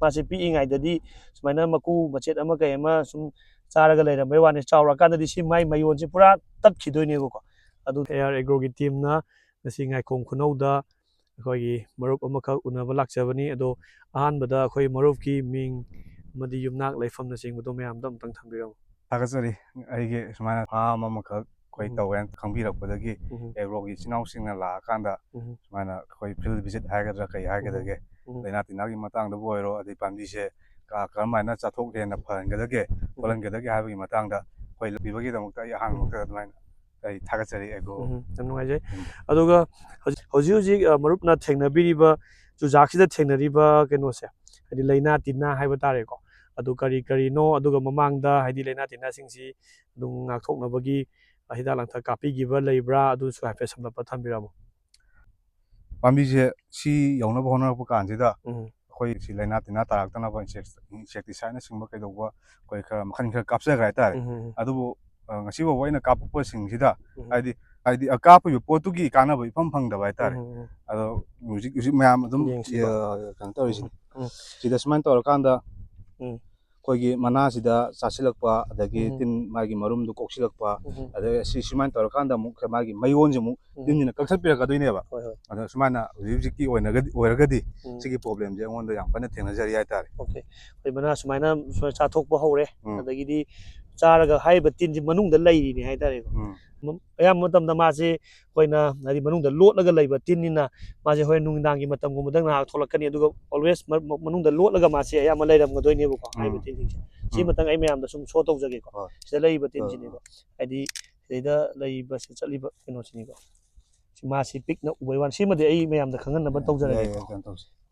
ꯃꯥꯁꯤ ꯄꯤꯛꯏꯉꯩꯗꯗꯤ ꯁꯨꯃꯥꯏꯅ ꯃꯀꯨ ꯃꯆꯦꯠ ꯑꯃ ꯀꯩ ꯑꯃ ꯁꯨꯝ ꯆꯥꯔꯒ ꯂꯩꯔꯝꯕꯩ ꯋꯥꯅꯤ ꯆꯥꯎꯔꯀꯥꯟꯗꯗꯤ ꯁꯤ ꯃꯥꯏ ꯃꯌꯣꯟꯁꯤ ꯄꯨꯔꯥ ꯇꯠꯈꯤꯗꯣꯏꯅꯦꯕꯀꯣ ꯑꯗꯨ AR ꯑꯦꯒ꯭ꯔꯣꯒꯤ ꯇꯤꯝꯅ ꯉꯁꯤ ꯉꯥꯏꯈꯣꯡ ꯈꯨꯅꯧꯗ ꯑꯩꯈꯣꯏꯒꯤ ꯃꯔꯨꯞ ꯑꯃꯈꯛ ꯎꯅꯕ ꯂꯥꯛꯆꯕꯅꯤ ꯑꯗꯣ ꯑꯍꯥꯟꯕꯗ ꯑꯩꯈꯣꯏ ꯃꯔꯨꯞꯀꯤ ꯃꯤꯡ ꯑꯃꯗꯤ ꯌꯨꯝꯅꯥꯛ ꯂꯩꯐꯝꯅꯆꯤꯡꯕꯗꯣ ꯃꯌꯥꯝꯗ ꯑꯃꯨꯛꯇꯪ ꯊꯝꯕꯤꯔꯝꯃꯨ ꯊꯥꯒꯠꯆꯔꯤ ꯑꯩꯒꯤ ꯁꯨꯃꯥꯏꯅ ꯐꯥꯝ ꯑꯃꯈꯛ ꯑꯩꯈꯣꯏ ꯇꯧꯋꯦꯅ ꯈꯪꯕꯤꯔꯛꯄꯗꯒꯤ ꯑꯦꯒ꯭ꯔꯣꯒꯤ ꯏꯆꯤꯜ ꯏꯅꯥꯎꯁꯤꯡꯅ ꯂꯥꯛꯑꯀꯥꯟꯗ ꯁꯨꯃꯥꯏꯅ ꯑꯩꯈꯣꯏ ꯐꯤꯜ ꯚꯤꯖꯤꯠ ꯍꯥꯏꯒꯗ꯭ꯔꯥ ꯀꯩ ꯍꯥꯏꯒꯗꯒꯦ ꯂꯩꯅꯥ ꯇꯤꯟꯅꯥꯒꯤ ꯃꯇꯥꯡꯗꯕꯨ ꯑꯣꯏꯔꯣ ꯑꯗꯩ ꯄꯥꯝꯕꯤꯁꯦ ꯀꯔꯝꯍꯥꯏꯅ ꯆꯥꯊꯣꯛ ꯍꯦꯟꯅ ꯐꯍꯟꯒꯗꯒꯦ ꯈꯣꯠꯍꯟꯒꯗꯒꯦ ꯍꯥꯏꯕꯒꯤ ꯃꯇꯥꯡꯗ ꯑꯩꯈꯣꯏ ꯄꯤꯕꯒꯤꯗꯃꯛꯇ ꯑꯩ ꯑꯍꯥꯟꯕꯃꯛꯇ ꯑꯗꯨꯃꯥꯏꯅ ꯑꯩ ꯊꯥꯒꯠꯆꯔꯤ ꯑꯦꯒ꯭ꯔꯣ ꯌꯥꯝ ꯅꯨꯡꯉꯥꯏꯖꯩ ꯑꯗꯨꯒ ꯍꯧꯖꯤꯛ ꯃꯔꯨꯞꯅ ꯊꯦꯡꯅꯕꯤꯔꯤꯕ ꯆꯨꯖꯥꯛꯁꯤꯗ ꯊꯦꯡꯅꯔꯤꯕ ꯀꯩꯅꯣꯁꯦ ꯍꯥꯏꯗꯤ ꯂꯩꯅꯥ ꯇꯤꯟꯅꯥ ꯍꯥꯏꯕ ꯇꯥꯔꯦꯀꯣ ꯑꯗꯨ ꯀꯔꯤꯅꯣ ꯑꯗꯨꯒ ꯃꯃꯥꯡꯗ ꯍꯥꯏꯗꯤ ꯂꯩꯅꯥ ꯇꯤꯟꯅꯥꯁꯤꯡꯁꯤ ꯑꯗꯨꯝ ꯉꯥꯛꯊꯣꯛꯅꯕꯒꯤ ꯍꯤꯗꯥꯛ ꯂꯥꯡꯊꯛ ꯀꯥꯞꯄꯤꯈꯤꯕ ꯂꯩꯕ꯭ꯔꯥ ꯑꯗꯨꯁꯨ ꯍꯥꯏꯐꯦꯠ ꯁꯝꯂꯞꯄ ꯊꯝꯕꯤꯔꯝꯃꯨ ꯄꯥꯝꯕꯤꯁꯦ ꯁꯤ ꯌꯧꯅꯕ ꯍꯣꯠꯅꯔꯛꯄ ꯀꯥꯟꯁꯤꯗ ꯑꯩꯈꯣꯏ ꯁꯤ ꯂꯩꯅꯥ ꯇꯤꯟꯅꯥ ꯇꯥꯔꯛꯇꯅꯕ ꯏꯟꯁꯦꯛꯇꯤꯁꯥꯏꯠꯅꯆꯤꯡꯕ ꯀꯩꯗꯧꯕ ꯑꯩꯈꯣꯏ ꯈꯔ ꯃꯈꯜ ꯈꯔ ꯀꯥꯞꯆꯈ꯭ꯔꯦ ꯍꯥꯏꯇꯥꯔꯦ ꯑꯗꯨꯕꯨ ꯉꯁꯤꯐꯥꯎꯕ ꯑꯩꯅ ꯀꯥꯞꯄꯛꯄꯁꯤꯡꯁꯤꯗ ꯍꯥꯏꯗꯤ ꯀꯥꯞꯄꯤꯕ ꯄꯣꯠꯇꯨꯒꯤ ꯀꯥꯟꯅꯕ ꯏꯐꯪ ꯐꯪꯗꯕ ꯍꯥꯏꯇꯥꯔꯦ ꯑꯗꯣ ꯍꯧꯖꯤꯛ ꯃꯌꯥꯝ ꯑꯗꯨꯝ ꯀꯩꯅꯣ ꯇꯧꯔꯤꯁꯤꯅꯤ ꯁꯤꯗ ꯁꯨꯃꯥꯏꯅ ꯇꯧꯔꯀꯥꯟꯗ ꯑꯩꯈꯣꯏꯒꯤ ꯃꯅꯥꯁꯤꯗ ꯆꯥꯁꯤꯜꯂꯛꯄ ꯑꯗꯒꯤ ꯇꯤꯟ ꯃꯥꯒꯤ ꯃꯔꯨꯝꯗꯨ ꯀꯣꯛꯁꯤꯜꯂꯛꯄ ꯑꯗꯒꯤ ꯁꯨꯃꯥꯏꯅ ꯇꯧꯔꯀꯥꯟꯗ ꯑꯃꯨꯛ ꯃꯥꯒꯤ ꯃꯌꯣꯟꯁꯦ ꯑꯃꯨꯛ ꯇꯤꯟꯁꯤꯅ ꯀꯛꯊꯠꯄꯤꯔꯛꯀꯗꯣꯏꯅꯦꯕ ꯑꯗꯣ ꯁꯨꯃꯥꯏꯅ ꯍꯧꯖꯤꯛꯀꯤ ꯑꯣꯏꯔꯒꯗꯤ ꯁꯤꯒꯤ ꯄ꯭ꯔꯣꯕ꯭ꯂꯦꯝꯁꯦ ꯑꯩꯉꯣꯟꯗ ꯌꯥꯝ ꯀꯟꯅ ꯊꯦꯡꯅꯖꯔꯤ ꯍꯥꯏꯇꯥꯔꯦ ꯑꯣꯀꯦ ꯑꯩꯈꯣꯏ ꯃꯅꯥ ꯁꯨꯃꯥꯏꯅ ꯆꯥꯊꯣꯛꯄ ꯍꯧꯔꯦ ꯑꯗꯒꯤꯗꯤ ꯆꯥꯔꯒ ꯍꯥꯏꯔꯤꯕ ꯇꯤꯟꯁꯤ ꯃꯅꯨꯡꯗ ꯂꯩꯔꯤꯅꯦ ꯍꯥꯏꯇꯥꯔꯦꯀꯣ ꯑꯌꯥꯝꯕ ꯃꯇꯝꯗ ꯃꯥꯁꯦ ꯑꯩꯈꯣꯏꯅ ꯍꯥꯏꯗꯤ ꯃꯅꯨꯡꯗ ꯂꯣꯠꯂꯒ ꯂꯩꯕ ꯇꯤꯟꯅꯤꯅ ꯃꯥꯁꯦ ꯍꯣꯔꯦꯟ ꯅꯨꯃꯤꯗꯥꯡꯒꯤ ꯃꯇꯝꯒꯨꯝꯕꯗ ꯉꯥꯏꯍꯥꯛ ꯊꯣꯛꯂꯛꯀꯅꯤ ꯑꯗꯨꯒ ꯑꯣꯜꯋꯦꯁ ꯃꯅꯨꯡꯗ ꯂꯣꯠꯂꯒ ꯃꯥꯁꯦ ꯑꯌꯥꯝꯕ ꯂꯩꯔꯝꯒꯗꯣꯏꯅꯦꯕꯀꯣ ꯍꯥꯏꯔꯤꯕ ꯇꯤꯟꯁꯤꯡꯁꯦ ꯁꯤꯃꯇꯪ ꯑꯩ ꯃꯌꯥꯝꯗ ꯁꯨꯝ ꯁꯣ ꯇꯧꯖꯒꯦꯀꯣ ꯁꯤꯗ ꯂꯩꯔꯤꯕ ꯇꯤꯟꯁꯤꯅꯦꯀꯣ ꯍꯥꯏꯗꯤ ꯁꯤꯗꯩꯗ ꯂꯩꯔꯤꯕ ꯆꯠꯂꯤꯕ ꯀꯩꯅꯣꯁꯤꯅꯤꯀꯣ ꯃꯥꯁꯤ ꯄꯤꯛꯅ ꯎꯕꯩ ꯋꯥꯅꯤ ꯁꯤꯃꯗꯤ ꯑꯩ ꯃꯌꯥꯝꯗ ꯈꯪꯍꯟꯅꯕ ꯇꯧꯖꯔꯒꯦꯀꯣ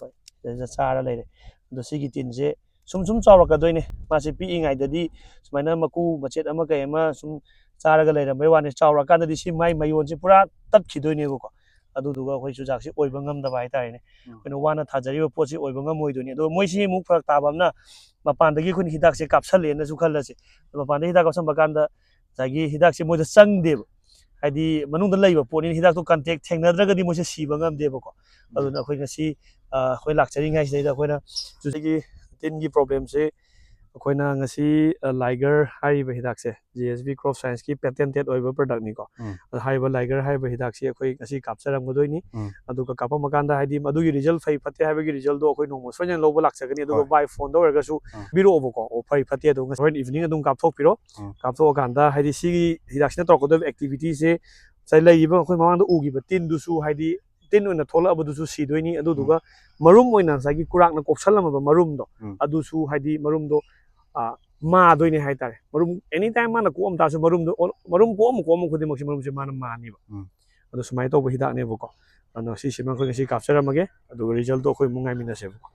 ꯍꯣꯏ ꯁꯤꯗ ꯆꯥꯔ ꯂꯩꯔꯦ ꯑꯗꯣ ꯁꯤꯒꯤ ꯇꯤꯟꯁꯦ ꯁꯨꯝ ꯆꯥꯎꯔꯛꯀꯗꯣꯏꯅꯦ ꯃꯥꯁꯤ ꯄꯤꯛꯏꯉꯩꯗꯗꯤ ꯁꯨꯃꯥꯏꯅ ꯃꯀꯨ ꯃꯆꯦꯠ ꯑꯃ ꯀꯩ ꯑꯃ ꯁꯨꯝ ꯆꯥꯔꯒ ꯂꯩꯔꯝꯕꯩ ꯋꯥꯅꯤ ꯆꯥꯎꯔꯀꯥꯟꯗꯗꯤ ꯁꯤ ꯃꯥꯏ ꯃꯌꯣꯟꯁꯤ ꯄꯨꯔꯥ ꯇꯠꯈꯤꯗꯣꯏꯅꯦꯕꯀꯣ ꯑꯗꯨꯗꯨꯒ ꯑꯩꯈꯣꯏ ꯆꯨꯖꯥꯛꯁꯤ ꯑꯣꯏꯕ ꯉꯝꯗꯕ ꯍꯥꯏꯇꯥꯔꯦꯅꯦ ꯑꯩꯈꯣꯏꯅ ꯋꯥꯅ ꯊꯥꯖꯔꯤꯕ ꯄꯣꯠꯁꯤ ꯑꯣꯏꯕ ꯉꯝꯃꯣꯏꯗꯣꯏꯅꯤ ꯑꯗꯣ ꯃꯣꯏꯁꯤ ꯑꯃꯨꯛ ꯐꯔꯛ ꯇꯥꯕ ꯑꯃꯅ ꯃꯄꯥꯟꯗꯒꯤ ꯑꯩꯈꯣꯏꯅ ꯍꯤꯗꯥꯛꯁꯦ ꯀꯥꯞꯁꯜꯂꯦꯅꯁꯨ ꯈꯜꯂꯁꯤ ꯃꯄꯥꯟꯗ ꯍꯤꯗꯥꯛ ꯀꯥꯞꯁꯟꯕ ꯀꯥꯟꯗ ꯉꯁꯥꯏꯒꯤ ꯍꯤꯗꯥꯛꯁꯦ ꯃꯣꯏꯗ ꯆꯪꯗꯦꯕ ꯍꯥꯏꯗꯤ ꯃꯅꯨꯡꯗ ꯂꯩꯕ ꯄꯣꯠꯅꯤꯅ ꯍꯤꯗꯥꯛꯇꯣ ꯀꯟꯇꯦꯛ ꯊꯦꯡꯅꯗ꯭ꯔꯒꯗꯤ ꯃꯣꯏꯁꯦ ꯁꯤꯕ ꯉꯝꯗꯦꯕꯀꯣ ꯑꯗꯨꯅ ꯑꯩꯈꯣꯏ ꯉꯁꯤ ꯑꯩꯈꯣꯏ ꯂꯥꯛꯆꯔꯤꯉꯩꯁꯤꯗꯩꯗ ꯑꯩꯈꯣꯏꯅ ꯁꯤꯒꯤ ꯇꯤꯟꯒꯤ ꯄ꯭ꯔꯣꯕ꯭ꯂꯦꯝꯁꯦ ꯑꯩꯈꯣꯏꯅ ꯉꯁꯤ ꯂꯥꯏꯒꯔ ꯍꯥꯏꯔꯤꯕ ꯍꯤꯗꯥꯛꯁꯦ JSB ꯀ꯭ꯔꯣꯞ ꯁꯥꯏꯟꯁꯀꯤ ꯄꯦꯇꯦꯟꯇꯦꯠ ꯑꯣꯏꯕ ꯄ꯭ꯔꯗꯛꯅꯤꯀꯣ ꯑꯗꯣ ꯍꯥꯏꯔꯤꯕ ꯂꯥꯏꯒꯔ ꯍꯥꯏꯔꯤꯕ ꯍꯤꯗꯥꯛꯁꯤ ꯑꯩꯈꯣꯏ ꯉꯁꯤ ꯀꯥꯞꯆꯔꯝꯒꯗꯣꯏꯅꯤ ꯑꯗꯨꯒ ꯀꯥꯞꯄꯝꯃ ꯀꯥꯟꯗ ꯍꯥꯏꯗꯤ ꯃꯗꯨꯒꯤ ꯔꯤꯖꯜ ꯐꯩ ꯐꯠꯇꯦ ꯍꯥꯏꯕꯒꯤ ꯔꯤꯖꯜꯗꯣ ꯑꯩꯈꯣꯏ ꯅꯣꯡꯃ ꯁꯣꯏꯗꯅ ꯂꯧꯕ ꯂꯥꯛꯆꯒꯅꯤ ꯑꯗꯨꯒ ꯕꯥꯏ ꯐꯣꯟꯗ ꯑꯣꯏꯔꯒꯁꯨ ꯄꯤꯔꯛꯑꯣꯕꯀꯣ ꯑꯣ ꯐꯩ ꯐꯠꯇꯦ ꯑꯗꯣ ꯍꯣꯔꯦꯟ ꯏꯚꯤꯅꯤꯡ ꯑꯗꯨꯝ ꯀꯥꯞꯊꯣꯛꯄꯤꯔꯣ ꯀꯥꯞꯊꯣꯛꯑꯀꯥꯟꯗ ꯍꯥꯏꯗꯤ ꯁꯤꯒꯤ ꯍꯤꯗꯥꯛꯁꯤꯅ ꯇꯧꯔꯛꯀꯗꯕ ꯑꯦꯛꯇꯤꯚꯤꯇꯤꯁꯦ ꯉꯁꯥꯏ ꯂꯩꯔꯤꯕ ꯑꯩꯈꯣꯏ ꯃꯃꯥꯡꯗ ꯎꯈꯤꯕ ꯇꯤꯟꯗꯨꯁꯨ ꯍꯥꯏꯗꯤ ꯇꯤꯟ ꯑꯣꯏꯅ ꯊꯣꯛꯂꯛꯑꯕꯗꯨꯁꯨ ꯁꯤꯗꯣꯏꯅꯤ ꯑꯗꯨꯗꯨꯒ ꯃꯔꯨꯝ ꯑꯣꯏꯅ ꯉꯁꯥꯏꯒꯤ ꯀꯨꯔꯥꯛꯅ ꯀꯣꯛꯁꯜꯂꯝꯃꯕ ꯃꯔꯨꯝꯗꯣ ꯑꯗꯨꯁꯨ ꯍꯥꯏꯗꯤ ꯃꯔꯨꯝꯗꯣ ꯃꯥꯗꯣꯏꯅꯦ ꯍꯥꯏꯇꯥꯔꯦ ꯃꯔꯨꯝ ꯑꯦꯅꯤ ꯇꯥꯏꯝ ꯃꯥꯅ ꯀꯣꯛꯑꯝ ꯇꯥꯔꯁꯨ ꯃꯔꯨꯝ ꯀꯣꯛꯑꯝ ꯈꯨꯗꯤꯡꯃꯛꯁꯤ ꯃꯔꯨꯝꯁꯦ ꯃꯥꯅ ꯃꯥꯅꯦꯕ ꯑꯗꯣ ꯁꯨꯃꯥꯏꯅ ꯇꯧꯕ ꯍꯤꯗꯥꯛꯅꯦꯕꯀꯣ ꯑꯗꯣ ꯁꯤꯁꯤꯃ ꯑꯩꯈꯣꯏ ꯉꯁꯤ ꯀꯥꯞꯆꯔꯝꯃꯒꯦ ꯑꯗꯨꯒ ꯔꯤꯖꯜꯇꯣ ꯑꯩꯈꯣꯏ ꯑꯃꯨꯛ ꯉꯥꯏꯃꯤꯟꯅꯁꯦꯕꯀꯣ